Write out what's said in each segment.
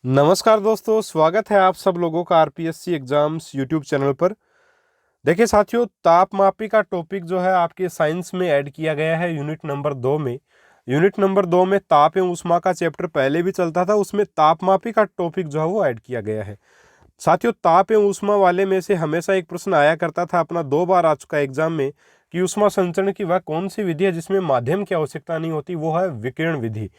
नमस्कार दोस्तों, स्वागत है आप सब लोगों का आरपीएससी एग्जाम्स यूट्यूब चैनल पर। देखिए साथियों, तापमापी का टॉपिक जो है आपके साइंस में ऐड किया गया है यूनिट नंबर 2 में। यूनिट नंबर 2 में ताप एवं ऊष्मा का चैप्टर पहले भी चलता था, उसमें तापमापी का टॉपिक जो है वो ऐड किया गया है। साथियों, ताप एवं ऊष्मा वाले में से हमेशा एक प्रश्न आया करता था, अपना 2 बार आ चुका है एग्जाम में, कि ऊष्मा संचरण की वह कौन सी विधि है जिसमें माध्यम की आवश्यकता नहीं होती, वो है विकिरण विधि।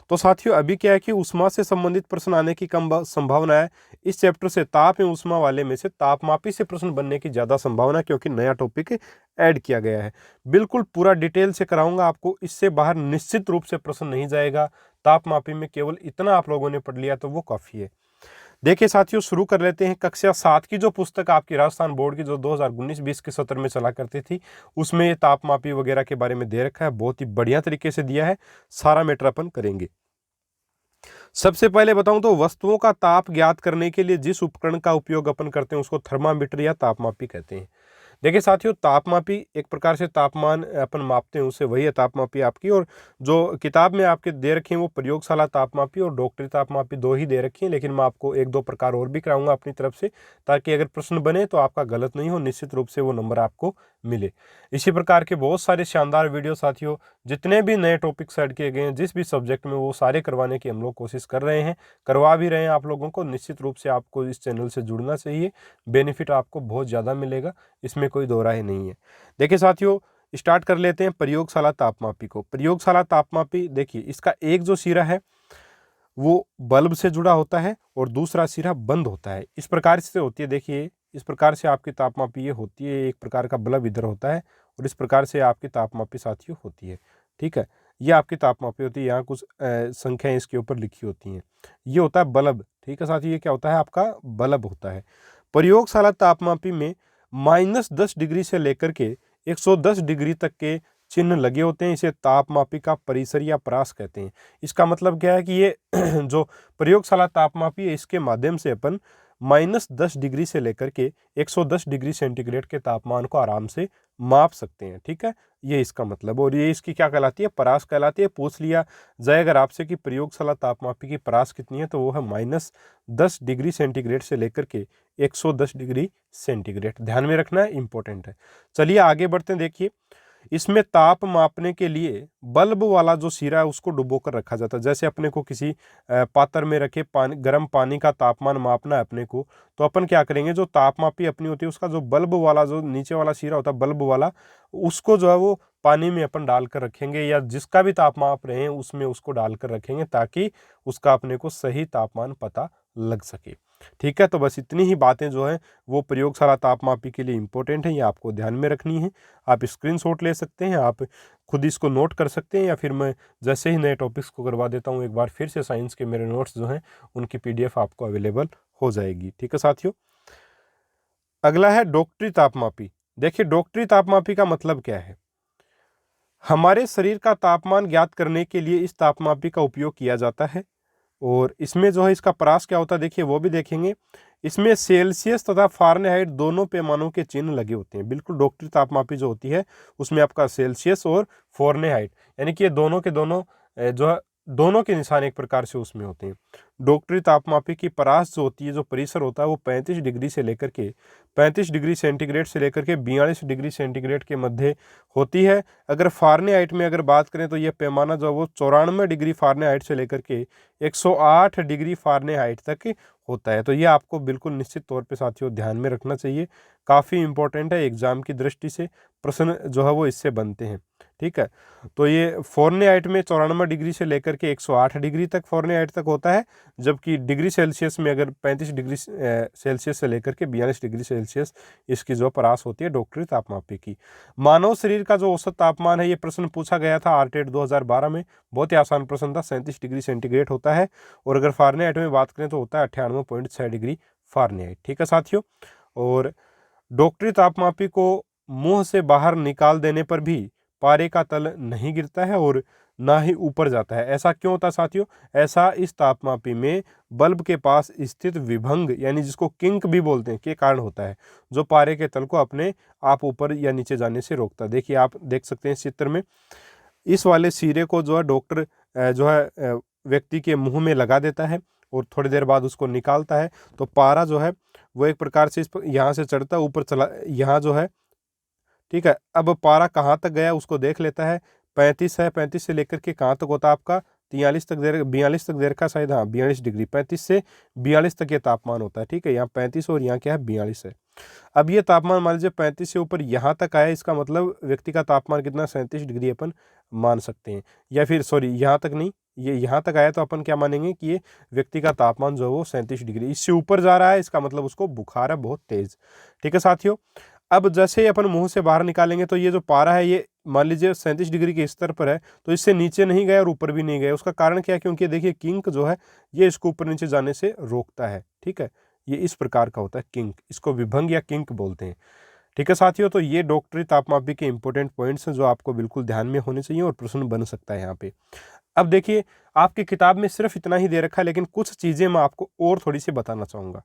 तो साथियों, अभी क्या है कि ऊष्मा से संबंधित प्रश्न आने की कम संभावना है। इस चैप्टर से ताप एवं ऊष्मा वाले में से तापमापी से प्रश्न बनने की ज़्यादा संभावना है, क्योंकि नया टॉपिक ऐड किया गया है। बिल्कुल पूरा डिटेल से कराऊंगा आपको, इससे बाहर निश्चित रूप से प्रश्न नहीं जाएगा। तापमापी में केवल इतना आप लोगों ने पढ़ लिया तो वो काफ़ी है। देखिए साथियों, शुरू कर लेते हैं। कक्षा 7 की जो पुस्तक आपकी राजस्थान बोर्ड की जो 2019-20 के सत्र में चला करती थी, उसमें ये तापमापी वगैरह के बारे में दे रखा है। बहुत ही बढ़िया तरीके से दिया है, सारा मैटर अपन करेंगे। सबसे पहले बताऊं तो वस्तुओं का ताप ज्ञात करने के लिए जिस उपकरण का उपयोग अपन करते हैं उसको थर्मामीटर या तापमापी कहते हैं। देखिए साथियों, तापमापी एक प्रकार से तापमान अपन मापते हैं, उससे वही है तापमापी आपकी। और जो किताब में आपके दे रखी है वो प्रयोगशाला तापमापी और डॉक्टरी तापमापी दो ही दे रखी है, लेकिन मैं आपको एक दो प्रकार और भी कराऊंगा अपनी तरफ से, ताकि अगर प्रश्न बने तो आपका गलत नहीं हो, निश्चित रूप से वो नंबर आपको मिले। इसी प्रकार के बहुत सारे शानदार वीडियो साथियों, जितने भी नए टॉपिक्स ऐड किए गए हैं जिस भी सब्जेक्ट में, वो सारे करवाने की हम लोग कोशिश कर रहे हैं, करवा भी रहे हैं आप लोगों को। निश्चित रूप से आपको इस चैनल से जुड़ना चाहिए, बेनिफिट आपको बहुत ज़्यादा मिलेगा, इसमें कोई दो राय नहीं है। देखिए साथियों, स्टार्ट कर लेते हैं प्रयोगशाला तापमापी को। प्रयोगशाला तापमापी, देखिए इसका एक जो सिरा है वो बल्ब से जुड़ा होता है और दूसरा सिरा बंद होता है। इस प्रकार से होती है, देखिए इस प्रकार से आपकी तापमापी ये होती है। एक प्रकार का बल्ब इधर होता है और इस प्रकार से आपकी तापमापी साथियों होती है। ठीक है, ये आपकी तापमापी होती है। यहाँ कुछ संख्याएं इसके ऊपर लिखी होती हैं। ये होता है बल्ब। ठीक है साथियों, ये क्या होता है? आपका बल्ब होता है। प्रयोगशाला तापमापी में -10 डिग्री से लेकर के 110 डिग्री तक के चिन्ह लगे होते हैं। इसे तापमापी का परिसर या परास कहते हैं। इसका मतलब क्या है कि ये जो प्रयोगशाला तापमापी है, इसके माध्यम से अपन -10 डिग्री से लेकर के 110 डिग्री सेंटीग्रेड के तापमान को आराम से माप सकते हैं। ठीक है, ये इसका मतलब। और ये इसकी क्या कहलाती है? परास कहलाती है। पूछ लिया जाए अगर आपसे कि प्रयोगशाला तापमापी की परास कितनी है, तो वो है -10 डिग्री सेंटीग्रेड से लेकर के 110 डिग्री सेंटीग्रेड। ध्यान में रखना है, इंपॉर्टेंट है। चलिए आगे बढ़ते हैं। देखिए, इसमें ताप मापने के लिए बल्ब वाला जो सिरा है उसको डुबो कर रखा जाता है। जैसे अपने को किसी पात्र में रखे पानी, गर्म पानी का तापमान मापना है अपने को, तो अपन क्या करेंगे, जो तापमापी अपनी होती है उसका जो बल्ब वाला जो नीचे वाला सिरा होता है बल्ब वाला, उसको जो है वो पानी में अपन डालकर रखेंगे, या जिसका भी ताप माप रहे हैं उसमें उसको डालकर रखेंगे, ताकि उसका अपने को सही तापमान पता लग सके। ठीक है, तो बस इतनी ही बातें जो है वो प्रयोगशाला तापमापी के लिए इंपॉर्टेंट है, ये आपको ध्यान में रखनी है। आप स्क्रीनशॉट ले सकते हैं, आप खुद इसको नोट कर सकते हैं, या फिर मैं जैसे ही नए टॉपिक्स को करवा देता हूँ एक बार फिर से साइंस के मेरे नोट्स जो हैं उनकी पीडीएफ आपको अवेलेबल हो जाएगी। ठीक है साथियों, अगला है डॉक्टरी तापमापी। देखिए, डॉक्टरी तापमापी का मतलब क्या है? हमारे शरीर का तापमान ज्ञात करने के लिए इस तापमापी का उपयोग किया जाता है। और इसमें जो है इसका परास क्या होता है, देखिए वो भी देखेंगे। इसमें सेल्सियस तथा फारेनहाइट दोनों पैमानों के चिन्ह लगे होते हैं। बिल्कुल डॉक्टरी तापमापी जो होती है उसमें आपका सेल्सियस और फारेनहाइट, यानी कि ये दोनों के दोनों जो है दोनों के निशान एक प्रकार से उसमें होते हैं। डॉक्टरी तापमापी की परास जो होती है, जो परिसर होता है, वो 35 डिग्री से लेकर के 35 डिग्री सेंटीग्रेड से लेकर के 42 डिग्री सेंटीग्रेड के मध्य होती है। अगर फारेनहाइट में अगर बात करें तो ये पैमाना जो है वो 94 डिग्री फारेनहाइट से लेकर के 108 डिग्री फारेनहाइट तक होता है। तो ये आपको बिल्कुल निश्चित तौर पे साथियों ध्यान में रखना चाहिए, काफ़ी इंपॉर्टेंट है एग्जाम की दृष्टि से, प्रश्न जो है वो इससे बनते हैं। ठीक है, तो ये फारेनहाइट में 94 डिग्री से लेकर के 108 डिग्री तक फारेनहाइट तक होता है, जबकि डिग्री सेल्सियस में अगर 35 डिग्री सेल्सियस से लेकर के 42 डिग्री सेल्सियस इसकी जो परास होती है डॉक्टरी तापमापी की। मानव शरीर का जो औसत तापमान है, ये प्रश्न पूछा गया था आरटेट 2012 में, बहुत ही आसान प्रश्न था। 37 डिग्री सेंटीग्रेड होता है, और अगर फारेनहाइट में बात करें तो होता है 98.6 डिग्री फारेनहाइट। ठीक है साथियों, और डॉक्टरी तापमापी को मुंह से बाहर निकाल देने पर भी पारे का तल नहीं गिरता है और ना ही ऊपर जाता है। ऐसा क्यों होता है साथियों? ऐसा इस तापमापी में बल्ब के पास स्थित विभंग, यानी जिसको किंक भी बोलते हैं, के कारण होता है, जो पारे के तल को अपने आप ऊपर या नीचे जाने से रोकता है। देखिए, आप देख सकते हैं इस चित्र में, इस वाले सिरे को जो है डॉक्टर जो है व्यक्ति के मुंह में लगा देता है, और थोड़ी देर बाद उसको निकालता है तो पारा जो है वो एक प्रकार से यहाँ से चढ़ता है ऊपर चला, यहाँ जो है, ठीक है। अब पारा कहाँ तक गया उसको देख लेता है, 35 है, 35 से लेकर के कहाँ तक होता है आपका 43 तक देर 42 तक देर का शायद, हाँ 42 डिग्री, 35 से 42 तक ये तापमान होता है, ठीक है। यहाँ 35 और यहाँ क्या है 42 है। अब ये तापमान मान लीजिए 35 से ऊपर यहाँ तक आया, इसका मतलब व्यक्ति का तापमान कितना 37 डिग्री अपन मान सकते हैं। या फिर सॉरी यहाँ तक नहीं, ये यहाँ तक आया तो अपन क्या मानेंगे कि ये व्यक्ति का तापमान जो है वो 37 डिग्री, इससे ऊपर जा रहा है इसका मतलब उसको बुखार है बहुत तेज, ठीक है साथियों। अब जैसे ही अपन मुंह से बाहर निकालेंगे तो ये जो पारा है ये मान लीजिए 37 डिग्री के स्तर पर है, तो इससे नीचे नहीं गया और ऊपर भी नहीं गया। उसका कारण क्या है, क्योंकि देखिए किंक जो है ये इसको ऊपर नीचे जाने से रोकता है, ठीक है। ये इस प्रकार का होता है किंक, इसको विभंग या किंक बोलते हैं, ठीक है साथियों। तो ये डॉक्टरी तापमापी के इंपॉर्टेंट पॉइंट्स हैं जो आपको बिल्कुल ध्यान में होने चाहिए और प्रश्न बन सकता है यहाँ पे। अब देखिए आपकी किताब में सिर्फ इतना ही दे रखा है, लेकिन कुछ चीजें मैं आपको और थोड़ी सी बताना चाहूंगा।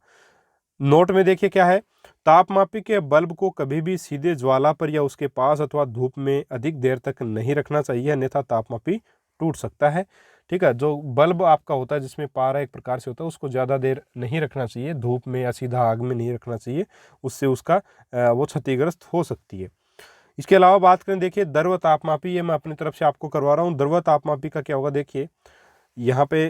नोट में देखिए क्या है, तापमापी के बल्ब को कभी भी सीधे ज्वाला पर या उसके पास अथवा धूप में अधिक देर तक नहीं रखना चाहिए, अन्यथा तापमापी टूट सकता है, ठीक है। जो बल्ब आपका होता है जिसमें पारा एक प्रकार से होता है उसको ज़्यादा देर नहीं रखना चाहिए, धूप में या सीधा आग में नहीं रखना चाहिए, उससे उसका वो क्षतिग्रस्त हो सकती है। इसके अलावा बात करें देखिए द्रव तापमापी, ये मैं अपनी तरफ से आपको करवा रहा हूँ। द्रव तापमापी का क्या होगा, देखिए यहाँ पे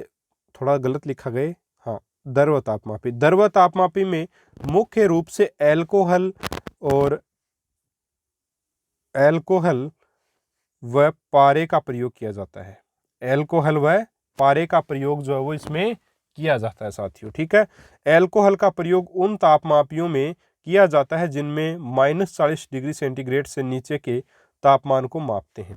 थोड़ा गलत लिखा गया, हाँ द्रव तापमापी। द्रव तापमापी में मुख्य रूप से एल्कोहल व पारे का प्रयोग किया जाता है। एल्कोहल व पारे का प्रयोग जो है वो इसमें किया जाता है साथियों, ठीक है। एल्कोहल का प्रयोग उन तापमापियों में किया जाता है जिनमें -40 डिग्री सेंटीग्रेड से नीचे के तापमान को मापते हैं।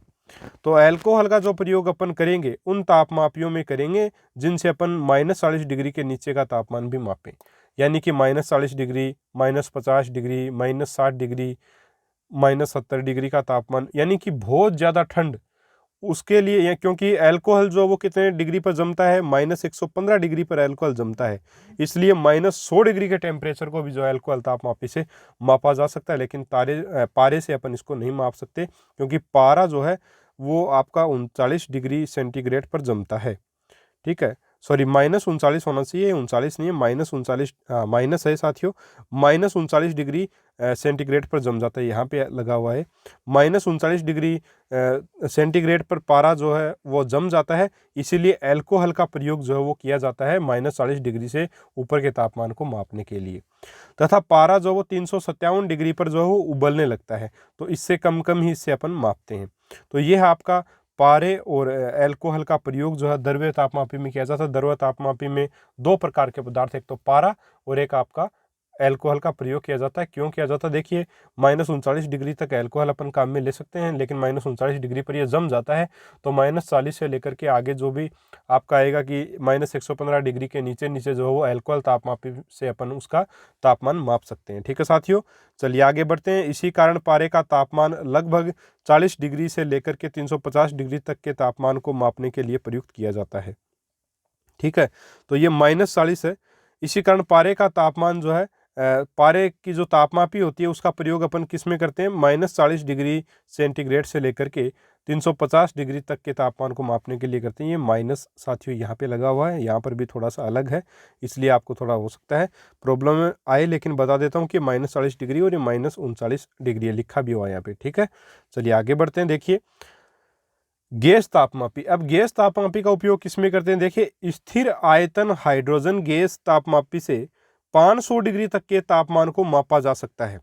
तो अल्कोहल का जो प्रयोग अपन करेंगे उन तापमापियों में करेंगे जिनसे अपन -40 डिग्री के नीचे का तापमान भी मापें, यानी कि -40 डिग्री, -50 डिग्री, -60 डिग्री, -70 डिग्री का तापमान, यानी कि बहुत ज़्यादा ठंड उसके लिए, क्योंकि अल्कोहल जो वो कितने डिग्री पर जमता है, -115 डिग्री पर अल्कोहल जमता है, इसलिए -100 डिग्री के टेम्परेचर को भी जो अल्कोहल तापमापी से मापा जा सकता है। लेकिन पारे से अपन इसको नहीं माप सकते, क्योंकि पारा जो है वो आपका 39 डिग्री सेंटीग्रेड पर जमता है, ठीक है। सॉरी -39 होना चाहिए, 39 नहीं है, -39 माइनस है साथियों, -39 डिग्री सेंटीग्रेड पर जम जाता है, यहाँ पे लगा हुआ है -39 डिग्री सेंटीग्रेड पर पारा जो है वो जम जाता है, इसीलिए अल्कोहल का प्रयोग जो है वो किया जाता है -40 डिग्री से ऊपर के तापमान को मापने के लिए। तथा पारा जो वो 357 डिग्री पर जो है वो उबलने लगता है, तो इससे कम ही इससे अपन मापते हैं। तो ये है आपका पारे और अल्कोहल का प्रयोग जो है द्रव्य तापमापी में किया जाता है। द्रव्य तापमापी में दो प्रकार के पदार्थ, एक तो पारा और एक आपका अल्कोहल का प्रयोग किया जाता है। क्यों किया जाता है, देखिए -39 डिग्री तक अल्कोहल अपन काम में ले सकते हैं, लेकिन -39 डिग्री पर ये जम जाता है, तो -40 से लेकर के आगे जो भी आपका आएगा कि -115 डिग्री के नीचे जो है वो अल्कोहल तापमापी से अपन उसका तापमान माप सकते हैं, ठीक है साथियों। चलिए आगे बढ़ते हैं। इसी कारण पारे का तापमान लगभग 40 डिग्री से लेकर के 350 डिग्री तक के तापमान को मापने के लिए प्रयुक्त किया जाता है, ठीक है। तो ये -40 है। इसी कारण पारे का तापमान जो है, पारे की जो तापमापी होती है उसका प्रयोग अपन किस में करते हैं, -40 डिग्री सेंटीग्रेड से लेकर के 350 डिग्री तक के तापमान को मापने के लिए करते हैं। ये माइनस साथियों यहाँ पे लगा हुआ है, यहाँ पर भी थोड़ा सा अलग है, इसलिए आपको थोड़ा हो सकता है प्रॉब्लम आए, लेकिन बता देता हूँ कि -40 डिग्री और ये -39 डिग्री लिखा भी हुआ है यहाँ पे, ठीक है। चलिए आगे बढ़ते हैं। देखिए गैस तापमापी। अब गैस तापमापी का उपयोग किसमें करते हैं, देखिए स्थिर आयतन हाइड्रोजन गैस तापमापी से 500 डिग्री तक के तापमान को मापा जा सकता है,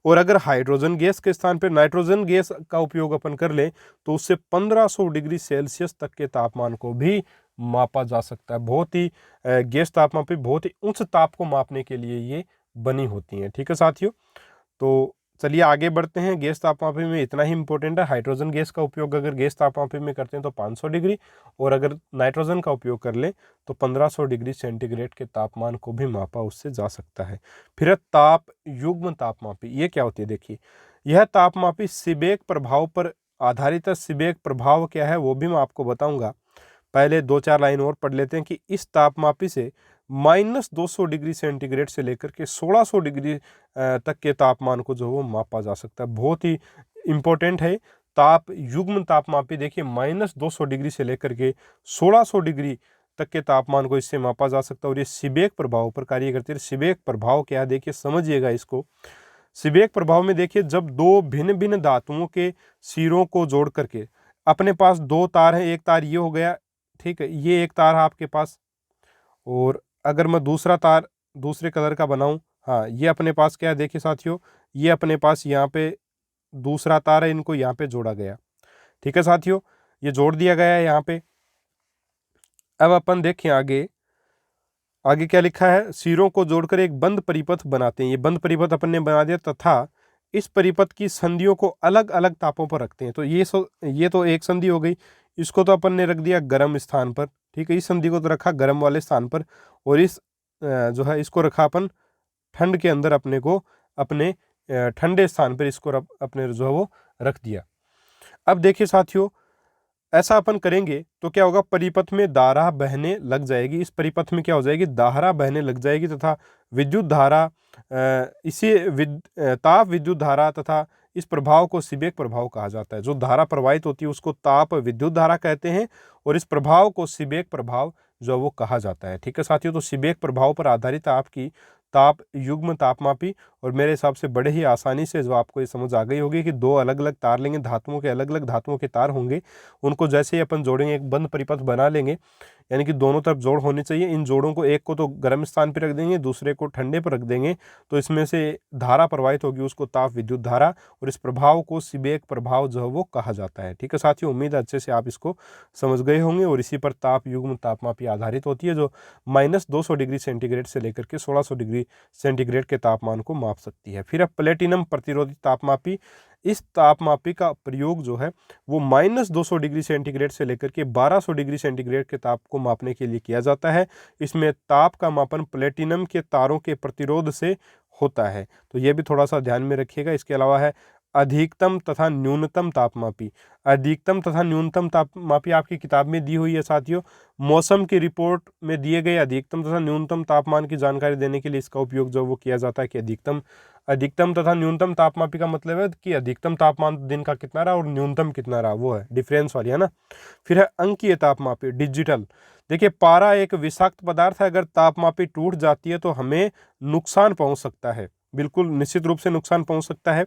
और अगर हाइड्रोजन गैस के स्थान पर नाइट्रोजन गैस का उपयोग अपन कर लें तो उससे 1500 डिग्री सेल्सियस तक के तापमान को भी मापा जा सकता है। बहुत ही गैस तापमापी बहुत ही उच्च ताप को मापने के लिए ये बनी होती हैं, ठीक है साथियों। तो चलिए आगे बढ़ते हैं। गैस तापमापी में इतना ही इंपॉर्टेंट है, हाइड्रोजन गैस का उपयोग अगर गैस तापमापी में करते हैं तो 500 डिग्री, और अगर नाइट्रोजन का उपयोग कर लें तो 1500 डिग्री सेंटीग्रेड के तापमान को भी मापा उससे जा सकता है। फिर ताप युग्म तापमापी, ये क्या होती है, देखिए यह तापमापी सीबेक प्रभाव पर आधारित है। सीबेक प्रभाव क्या है वो भी मैं आपको बताऊंगा, पहले 2-4 लाइन और पढ़ लेते हैं कि इस तापमापी से -200 डिग्री सेंटीग्रेड से लेकर के 1600 डिग्री तक के तापमान को जो वो मापा जा सकता है। बहुत ही इंपॉर्टेंट है ताप युग्म तापमापी। देखिए -200 डिग्री से लेकर के 1600 डिग्री तक के तापमान को इससे मापा जा सकता है और ये सीबेक प्रभाव पर कार्य करती है। सीबेक प्रभाव क्या है देखिए, समझिएगा इसको। सीबेक प्रभाव में देखिए, जब दो भिन्न भिन्न धातुओं के सिरों को जोड़ करके, अपने पास दो तार हैं, एक तार ये हो गया, ठीक है, ये एक तार है आपके पास, और अगर मैं दूसरा तार दूसरे कलर का बनाऊं, हाँ ये अपने पास क्या है देखिए साथियों, ये अपने पास यहाँ पे दूसरा तार है, इनको यहाँ पे जोड़ा गया, ठीक है साथियों, ये जोड़ दिया गया है यहाँ पे। अब अपन देखें आगे, आगे क्या लिखा है, सिरों को जोड़कर एक बंद परिपथ बनाते हैं। ये बंद परिपथ अपन ने बना दिया तथा इस परिपथ की संधियों को अलग अलग तापों पर रखते हैं। तो ये तो एक संधि हो गई, इसको तो अपन ने रख दिया गर्म स्थान पर, ठीक है, इस संधि को तो रखा गर्म वाले स्थान पर, और इस जो है इसको रखा अपन ठंड के अंदर, अपने को अपने ठंडे स्थान पर इसको अपने जो है वो रख दिया। अब देखिए साथियों, ऐसा अपन करेंगे तो क्या होगा, परिपथ में धारा बहने लग जाएगी। इस परिपथ में क्या हो जाएगी, धारा बहने लग जाएगी तथा विद्युत धारा, ताप विद्युत धारा तथा इस प्रभाव को सीबेक प्रभाव कहा जाता है। जो धारा प्रवाहित होती है उसको ताप विद्युत धारा कहते हैं और इस प्रभाव को सीबेक प्रभाव जो वो कहा जाता है। ठीक है साथियों, तो सीबेक प्रभाव पर आधारित आपकी ताप युग्म तापमापी, और मेरे हिसाब से बड़े ही आसानी से जो आपको ये समझ आ गई होगी कि दो अलग अलग तार लेंगे, धातुओं के अलग अलग धातुओं के तार होंगे, उनको जैसे ही अपन जोड़ेंगे एक बंद परिपथ बना लेंगे, यानी कि दोनों तरफ जोड़ होने चाहिए। इन जोड़ों को एक को तो गर्म स्थान पर रख देंगे, दूसरे को ठंडे पर रख देंगे, तो इसमें से धारा प्रवाहित होगी, उसको ताप विद्युत धारा, और इस प्रभाव को सीबेक प्रभाव जो है वो कहा जाता है। ठीक है साथियों, उम्मीद है अच्छे से आप इसको समझ गए होंगे। और इसी पर ताप युग्म तापमापी आधारित होती है, जो -200 डिग्री सेंटीग्रेड से लेकर के 1600 डिग्री सेंटीग्रेड के तापमान को माप सकती है। फिर अब प्लेटिनम प्रतिरोधी तापमापी, इस तापमापी का प्रयोग जो है वो -200 डिग्री सेंटीग्रेड से लेकर के 1200 डिग्री सेंटीग्रेड के ताप को मापने के लिए किया जाता है। इसमें ताप का मापन प्लेटिनम के तारों के प्रतिरोध से होता है, तो ये भी थोड़ा सा ध्यान में रखिएगा। इसके अलावा है अधिकतम तथा न्यूनतम तापमापी। अधिकतम तथा न्यूनतम तापमापी आपकी किताब में दी हुई है साथियों। मौसम की रिपोर्ट में दिए गए अधिकतम तथा न्यूनतम तापमान की जानकारी देने के लिए इसका उपयोग जो वो किया जाता है कि अधिकतम तथा न्यूनतम तापमापी का मतलब है कि अधिकतम तापमान दिन का कितना रहा और न्यूनतम कितना रहा, वो है डिफरेंस वाली, है ना। फिर है अंकीय तापमापी, डिजिटल। देखिए, पारा एक विषाक्त पदार्थ है, अगर तापमापी टूट जाती है तो हमें नुकसान पहुंच सकता है, बिल्कुल निश्चित रूप से नुकसान पहुंच सकता है।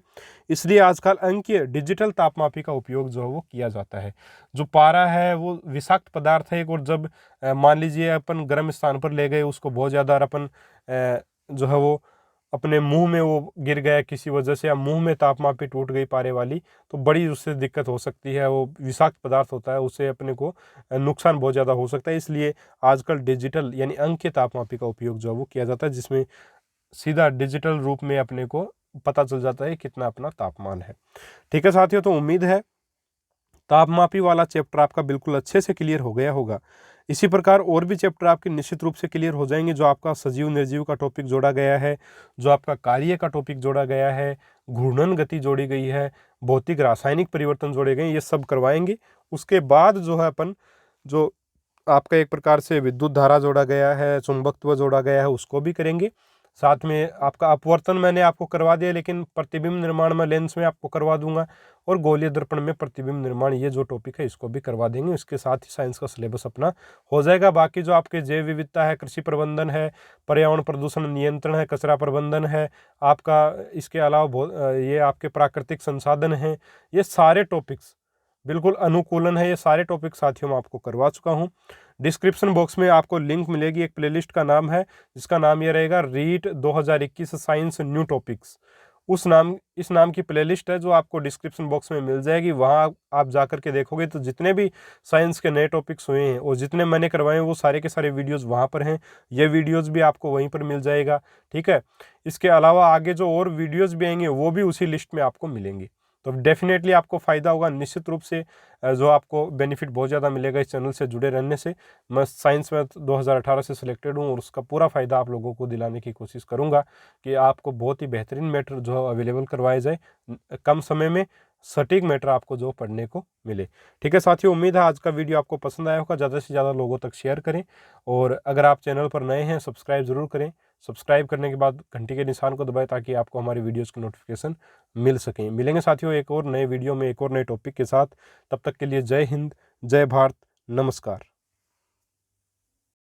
इसलिए आजकल अंकीय डिजिटल तापमापी का उपयोग जो है वो किया जाता है। जो पारा है वो विषाक्त पदार्थ है, और जब मान लीजिए अपन गर्म स्थान पर ले गए उसको बहुत ज़्यादा, और अपन जो है वो अपने मुंह में वो गिर गया किसी वजह से, या मुंह में तापमापी टूट गई पारे वाली, तो बड़ी उससे दिक्कत हो सकती है। वो विषाक्त पदार्थ होता है, उससे अपने को नुकसान बहुत ज़्यादा हो सकता है। इसलिए आजकल डिजिटल यानी अंकीय तापमापी का उपयोग जो है वो किया जाता है, जिसमें सीधा डिजिटल रूप में अपने को पता चल जाता है कितना अपना तापमान है। ठीक है साथियों, तो उम्मीद है तापमापी वाला चैप्टर आपका बिल्कुल अच्छे से क्लियर हो गया होगा। इसी प्रकार और भी चैप्टर आपके निश्चित रूप से क्लियर हो जाएंगे। जो आपका सजीव निर्जीव का टॉपिक जोड़ा गया है, जो आपका कार्य का टॉपिक जोड़ा गया है, घूर्णन गति जोड़ी गई है, भौतिक रासायनिक परिवर्तन जोड़े गए, ये सब करवाएंगे। उसके बाद जो है अपन जो आपका एक प्रकार से विद्युत धारा जोड़ा गया है, चुंबकत्व जोड़ा गया है, उसको भी करेंगे। साथ में आपका अपवर्तन मैंने आपको करवा दिया, लेकिन प्रतिबिंब निर्माण में लेंस में आपको करवा दूंगा, और गोलीय दर्पण में प्रतिबिंब निर्माण, ये जो टॉपिक है इसको भी करवा देंगे। इसके साथ ही साइंस का सिलेबस अपना हो जाएगा। बाकी जो आपके जैव विविधता है, कृषि प्रबंधन है, पर्यावरण प्रदूषण नियंत्रण है, कचरा प्रबंधन है आपका, इसके अलावा ये आपके प्राकृतिक संसाधन हैं, ये सारे टॉपिक्स बिल्कुल अनुकूलन है, ये सारे टॉपिक साथियों मैं आपको करवा चुका हूँ। डिस्क्रिप्शन बॉक्स में आपको लिंक मिलेगी, एक प्लेलिस्ट का नाम है जिसका नाम ये रहेगा रीट 2021 साइंस न्यू टॉपिक्स। इस नाम की प्लेलिस्ट है जो आपको डिस्क्रिप्शन बॉक्स में मिल जाएगी। वहाँ आप जाकर के देखोगे तो जितने भी साइंस के नए टॉपिक्स हुए हैं और जितने मैंने करवाए हैं वो सारे के सारे वीडियोस वहाँ पर हैं। ये वीडियोस भी आपको वहीं पर मिल जाएगा, ठीक है। इसके अलावा आगे जो और वीडियोस भी आएंगे वो भी उसी लिस्ट में आपको मिलेंगे। तो डेफिनेटली आपको फ़ायदा होगा, निश्चित रूप से जो आपको बेनिफिट बहुत ज़्यादा मिलेगा इस चैनल से जुड़े रहने से। मैं साइंस में 2018 से सिलेक्टेड हूँ और उसका पूरा फ़ायदा आप लोगों को दिलाने की कोशिश करूँगा कि आपको बहुत ही बेहतरीन मैटर जो है अवेलेबल करवाए जाए, कम समय में सटीक मैटर आपको जो पढ़ने को मिले। ठीक है साथियों, उम्मीद है आज का वीडियो आपको पसंद आया होगा। ज़्यादा से ज़्यादा लोगों तक शेयर करें, और अगर आप चैनल पर नए हैं सब्सक्राइब ज़रूर करें। सब्सक्राइब करने के बाद घंटी के निशान को दबाएं ताकि आपको हमारी वीडियोस की नोटिफिकेशन मिल सकें। मिलेंगे साथियों एक और नए वीडियो में एक और नए टॉपिक के साथ। तब तक के लिए जय हिंद, जय भारत, नमस्कार।